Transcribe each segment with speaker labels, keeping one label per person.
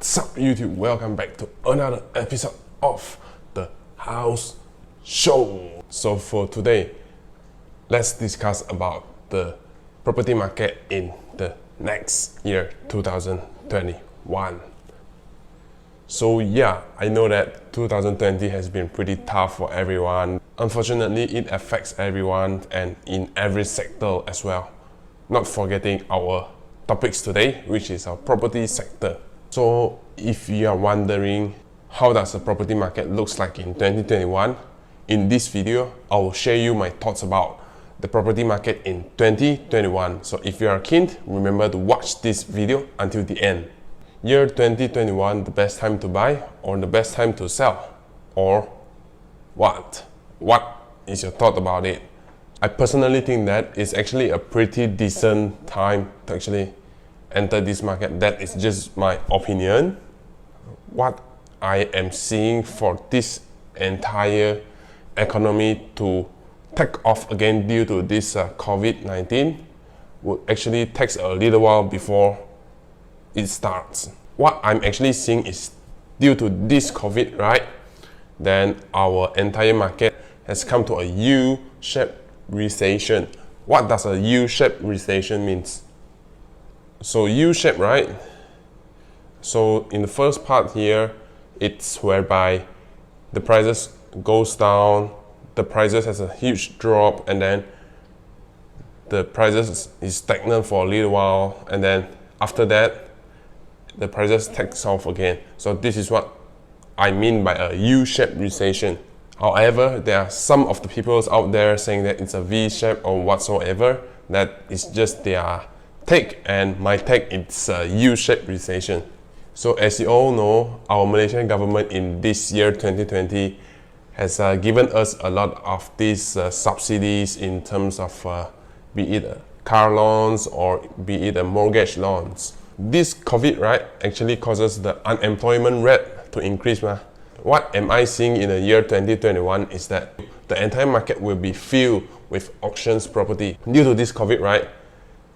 Speaker 1: What's up YouTube? Welcome back to another episode of the House Show. So for today, let's discuss about the property market in the next year 2021. So yeah, I know that 2020 has been pretty tough for everyone. Unfortunately, it affects everyone and in every sector as well. Not forgetting our topics today, which is our property sector. So if you are wondering how does the property market looks like in 2021, in this video, I will share you my thoughts about the property market in 2021. So if you are keen, remember to watch this video until the end. Year 2021, the best time to buy or the best time to sell? Or what? What is your thought about it? I personally think that it's actually a pretty decent time to actually enter this market. That is just my opinion. What I am seeing for this entire economy to take off again due to this COVID-19 would actually take a little while before it starts. What I'm actually seeing is due to this COVID, right? Then our entire market has come to a U-shaped recession. What does a U-shaped recession means? So U-shape, right? So in the first part here, it's whereby the prices goes down, the prices has a huge drop, and then the prices is stagnant for a little while, and then after that, the prices takes off again. So this is what I mean by a U-shaped recession. However, there are some of the people out there saying that it's a V-shape or whatsoever. That is just their take, and my take it's a U-shaped recession. So as you all know, our Malaysian government in this year 2020 has given us a lot of these subsidies in terms of be it car loans or be it mortgage loans. This COVID, right, actually causes the unemployment rate to increase. What am I seeing in the year 2021 is that the entire market will be filled with auctions property. Due to this COVID, right,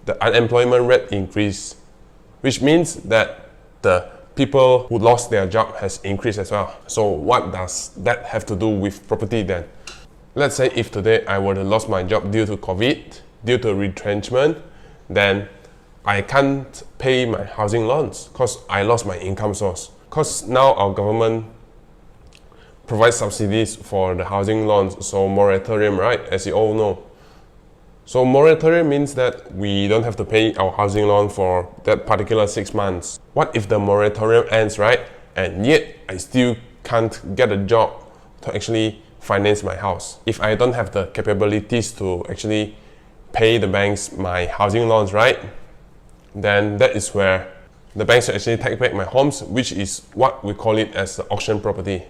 Speaker 1: the unemployment rate increased, which means that the people who lost their job has increased as well. So what does that have to do with property then? Let's say if today I were to lose my job due to COVID, due to retrenchment, then I can't pay my housing loans because I lost my income source. Because now our government provides subsidies for the housing loans, so moratorium, right, as you all know. So moratorium means that we don't have to pay our housing loan for that particular 6 months. What if the moratorium ends, right, and yet I still can't get a job to actually finance my house? If I don't have the capabilities to actually pay the banks my housing loans, right, then that is where the banks will actually take back my homes, which is what we call it as the auction property.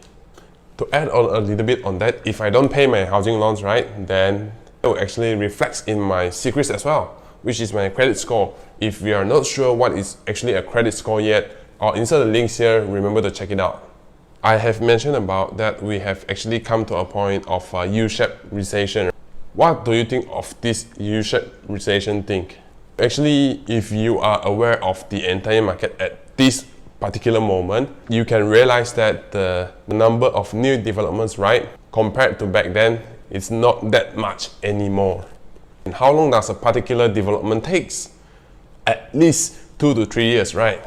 Speaker 1: To add on a little bit on that, if I don't pay my housing loans, right, then it will actually reflect in my secrets as well, which is my credit score. If we are not sure what is actually a credit score yet, I'll insert the links here, remember to check it out. I have mentioned about that we have actually come to a point of a U-shaped recession. What do you think of this U-shaped recession thing? Actually, if you are aware of the entire market at this particular moment, you can realize that the number of new developments, right, compared to back then, it's not that much anymore. And how long does a particular development takes? At least 2 to 3 years, right?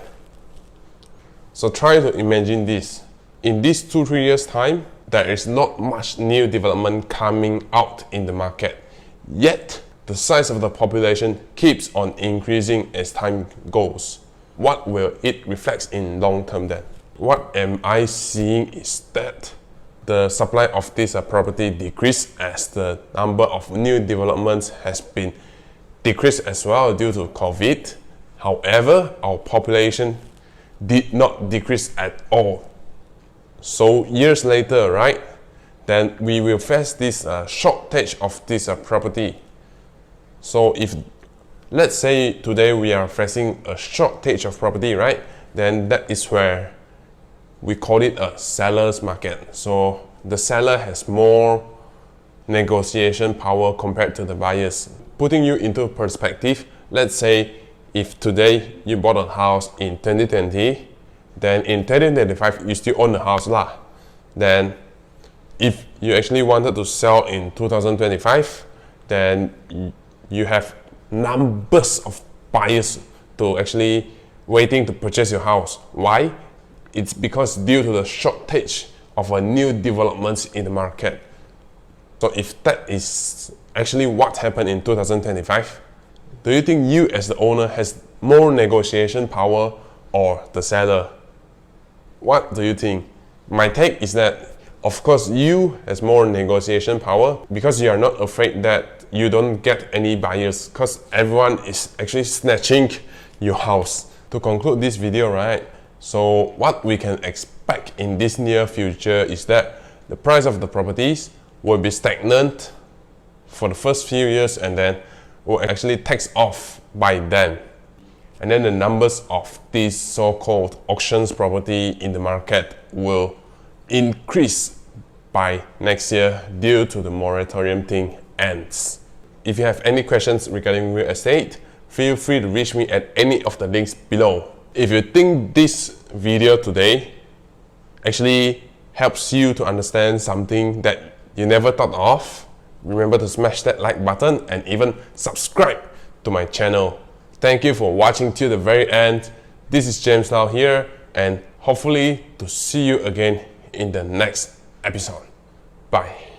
Speaker 1: So try to imagine this. In these 2-3 years time, there is not much new development coming out in the market. Yet, the size of the population keeps on increasing as time goes. What will it reflect in long term then? What am I seeing is that the supply of this property decreased as the number of new developments has been decreased as well due to COVID. However, our population did not decrease at all. So years later, right, then we will face this shortage of this property. So if, let's say today we are facing a shortage of property, right, then that is where we call it a seller's market. So the seller has more negotiation power compared to the buyers. Putting you into perspective, let's say if today you bought a house in 2020, then in 2025 you still own the house lah. Then if you actually wanted to sell in 2025, then you have numbers of buyers to actually waiting to purchase your house. Why? It's because due to the shortage of a new developments in the market. So if that is actually what happened in 2025, do you think you as the owner has more negotiation power or the seller? What do you think? My take is that of course you has more negotiation power because you are not afraid that you don't get any buyers because everyone is actually snatching your house. To conclude this video, right? So what we can expect in this near future is that the price of the properties will be stagnant for the first few years and then will actually takes off by then. And then the numbers of these so-called auctions property in the market will increase by next year due to the moratorium thing ends. If you have any questions regarding real estate, feel free to reach me at any of the links below. If you think this video today actually helps you to understand something that you never thought of, remember to smash that like button and even subscribe to my channel. Thank you for watching till the very end. This is James Lau here, and hopefully to see you again in the next episode. Bye.